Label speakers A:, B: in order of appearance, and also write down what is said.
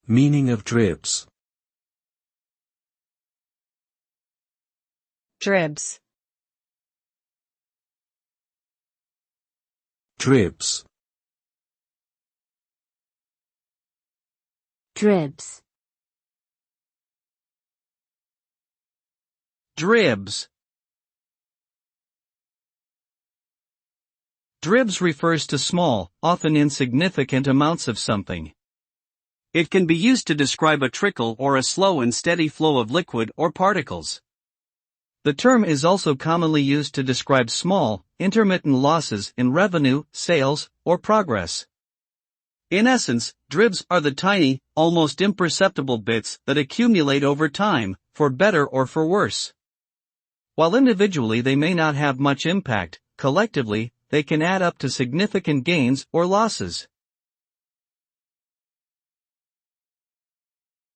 A: Meaning of dribs.
B: Dribs.
A: Dribs.
C: Dribs.
D: Dribs. Dribs refers to small, often insignificant amounts of something. It can be used to describe a trickle or a slow and steady flow of liquid or particles. The term is also commonly used to describe small, intermittent losses in revenue, sales, or progress. In essence, dribs are the tiny, almost imperceptible bits that accumulate over time, for better or for worse. While individually they may not have much impact, collectively, they can add up to significant gains or losses.